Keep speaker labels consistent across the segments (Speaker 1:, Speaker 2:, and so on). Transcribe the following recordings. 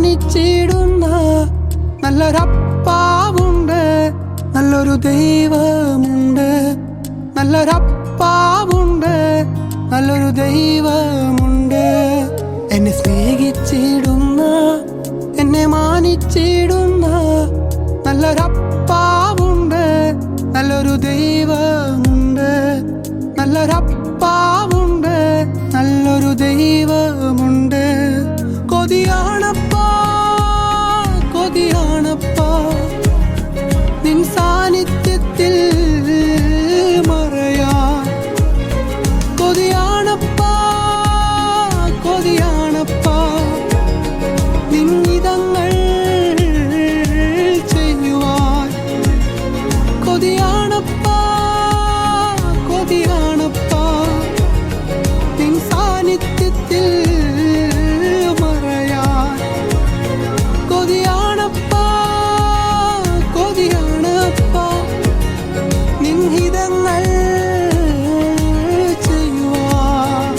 Speaker 1: മാനിച്ചിടുന്ന നല്ലൊരപ്പാവുണ്ട്, നല്ലൊരു ദൈവമുണ്ട്. നല്ലൊരപ്പാവുണ്ട്, നല്ലൊരു ദൈവമുണ്ട്. എന്നെ സ്നേഹിച്ചിടുന്ന, എന്നെ മാനിച്ചിടുന്ന നല്ലൊരപ്പാവുണ്ട്, നല്ലൊരു ദൈവമുണ്ട്. നല്ലൊരപ്പാവുണ്ട്, നല്ലൊരു ദൈവമുണ്ട്. കൊതിയാണപ്പാ, കൊതിയാണപ്പാ നിൻ സാന്നിധ്യത്തിൽ മറയാൻ. കൊതിയാണപ്പാ, കൊതിയാണപ്പാ നിന്നിതങ്ങൾ ചെയ്യുവാൻ. കൊതിയാണപ്പാ, കൊതിയാണപ്പാ നിൻ സാന്നിധ്യത്തിൽ മറയാൻ. കൊതിയാണപ്പാ, കൊതിയാണപ്പാ നിൻഹിതങ്ങൾ ചെയ്യുവാൻ.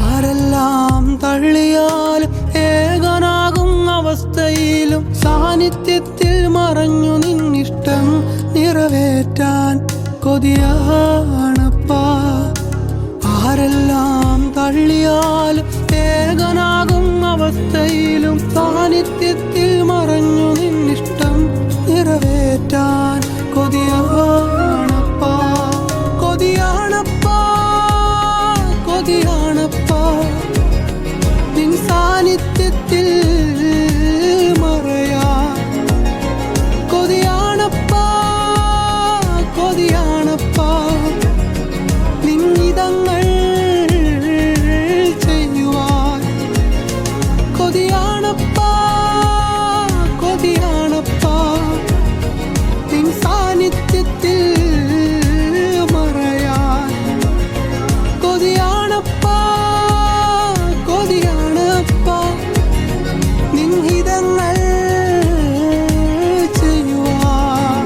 Speaker 1: ആരെല്ലാം തള്ളിയാലും ഏകനാകും അവസ്ഥയിലും സാന്നിധ്യത്തിൽ മറഞ്ഞു നിന്നിഷ്ടം നിറവേറ്റാൻ കൊതിയാണപ്പാ. ആരെല്ലാം തള്ളിയാലും ഏകനാകും അവസ്ഥയിലും സാന്നിധ്യത്തിൽ മറഞ്ഞു നിന്നിഷ്ടം നിറവേറ്റാൻ കൊതിയാണപ്പാ. കൊതിയാണപ്പാ, കൊതിയാണപ്പാ നിൻ സാന്നിധ്യത്തിൽ മറയാൻ. കൊതിയാണപ്പാ, കൊതിയാണപ്പാ നിന്നിതങ്ങൾ ചെയ്യുവാൻ. കൊതിയാണപ്പാ, കൊതിയാണപ്പാ നിൻ സാന്നിധ്യത്തിൽ മറയാൻ. കൊതിയാണപ്പാ, കൊതിയാണപ്പാ നിൻഹിതങ്ങൾ ചെയ്യുവാൻ.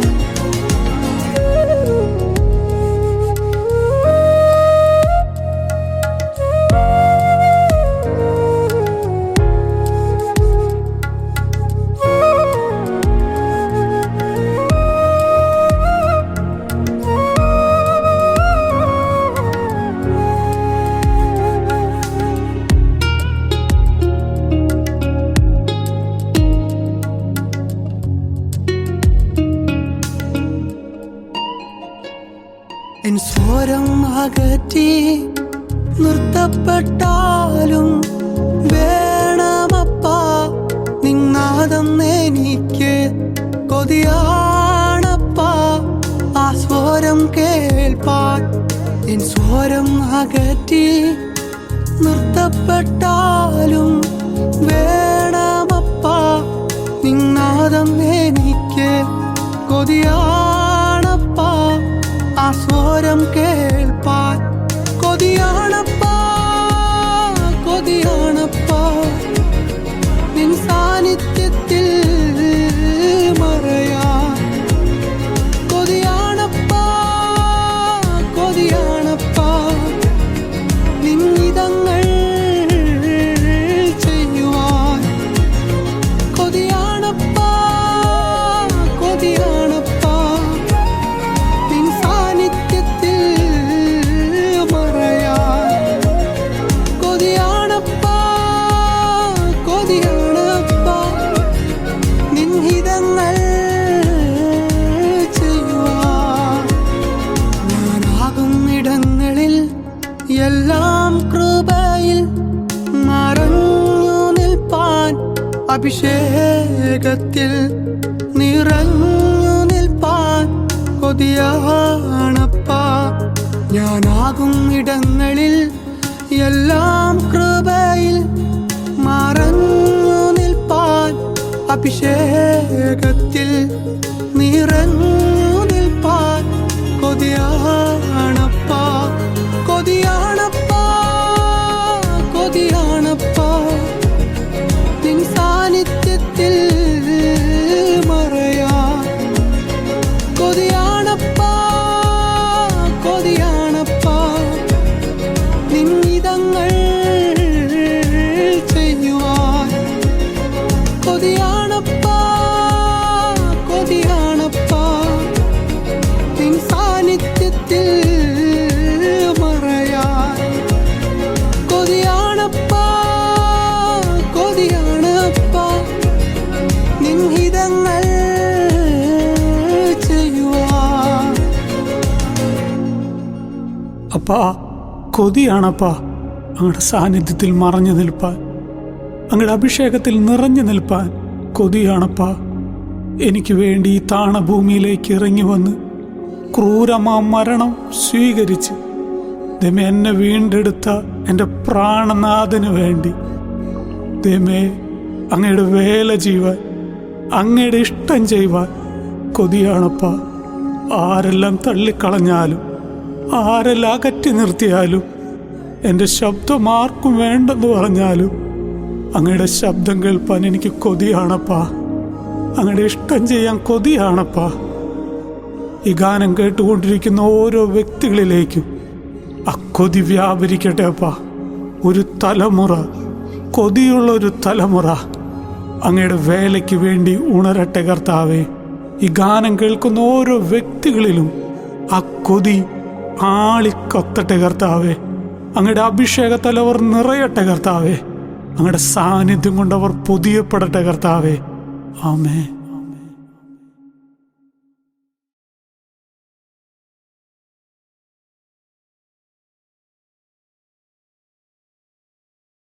Speaker 1: എൻ സ്വരം അകറ്റി നിർത്തപ്പെട്ടാലും വേണമപ്പാ നിന്നാദം എനിക്ക്. കൊതിയാണപ്പാ ആ സ്വരം കേൾപ്പാൻ. എൻ സ്വരം അകറ്റി നിർത്തപ്പെട്ടാലും വേണമപ്പാ നിന്നാദം എനിക്ക്. കൊതിയാണപ്പാ ആ സ്വരം കേൾപ്പാൻ. കൊതിയാണപ്പാ, കൊതിയാണപ്പാ നിൻ സാന്നിധ്യത്തിൽ മറയാൻ. കൊതിയാണപ്പാ, കൊതിയാണപ്പാ നിന്നിതങ്ങൾ ചെയ്യുവാൻ. കൊതിയാണപ്പാ, കൊതിയാണപ്പാ നിൻ സാന്നിധ്യത്തിൽ മറയാൻ. കൊതിയാണപ്പാ, കൊതിയാണപ്പാ നിൻഹിതങ്ങൾ ചെയ്യുവാൻ. ഞാനാകും ഇടങ്ങളിൽ എല്ലാം കൃപയിൽ മറഞ്ഞു നിൽപ്പാൻ. അഭിഷേകത്തിൽ നിറഞ്ഞു നിൽപ്പാൻ കൊതിയാണപ്പാ. ഞാനാകും ഇടങ്ങളിൽ എല്ലാം കൃപയിൽ മറഞ്ഞു നിൽപ്പാൻ. അഭിഷേകത്തിൽ അപ്പാ, കൊതിയാണപ്പാ അങ്ങയുടെ സാന്നിധ്യത്തിൽ മറഞ്ഞു നിൽപ്പാൻ, അങ്ങയുടെ അഭിഷേകത്തിൽ നിറഞ്ഞു നിൽപ്പാൻ കൊതിയാണപ്പാ. എനിക്ക് വേണ്ടി ഈ താണഭൂമിയിലേക്ക് ഇറങ്ങി വന്ന് ക്രൂരമാ മരണം സ്വീകരിച്ച് ദൈവമേ എന്നെ വീണ്ടെടുത്ത എൻ്റെ പ്രാണനാഥന് വേണ്ടി ദൈവമേ അങ്ങയുടെ വേല ചെയ്യുവാൻ, അങ്ങയുടെ ഇഷ്ടം ചെയ്യുവാൻ കൊതിയാണപ്പാ. ആരെല്ലാം തള്ളിക്കളഞ്ഞാലും ആരെല്ലാം അകറ്റി നിർത്തിയാലും എൻ്റെ ശബ്ദം ആർക്കും വേണ്ടെന്ന് പറഞ്ഞാലും അങ്ങയുടെ ശബ്ദം കേൾപ്പാൻ എനിക്ക് കൊതിയാണപ്പാ. അങ്ങയുടെ ഇഷ്ടം ചെയ്യാൻ കൊതിയാണപ്പാ. ഈ ഗാനം കേട്ടുകൊണ്ടിരിക്കുന്ന ഓരോ വ്യക്തികളിലേക്കും ആ കൊതി വ്യാപരിക്കട്ടെ അപ്പാ. ഒരു തലമുറ, കൊതിയുള്ളൊരു തലമുറ അങ്ങയുടെ വേലയ്ക്ക് വേണ്ടി ഉണരട്ടെ കർത്താവേ. ഈ ഗാനം കേൾക്കുന്ന ഓരോ വ്യക്തികളിലും ആ കൊതി ആളിക്കത്തട്ടെ കർത്താവേ. അങ്ങയുടെ അഭിഷേകത്താൽ അവർ നിറയട്ടെ കർത്താവേ. അങ്ങയുടെ സാന്നിധ്യം കൊണ്ട് അവർ പുതിയപ്പെടട്ടെ കർത്താവേ. ആമേൻ.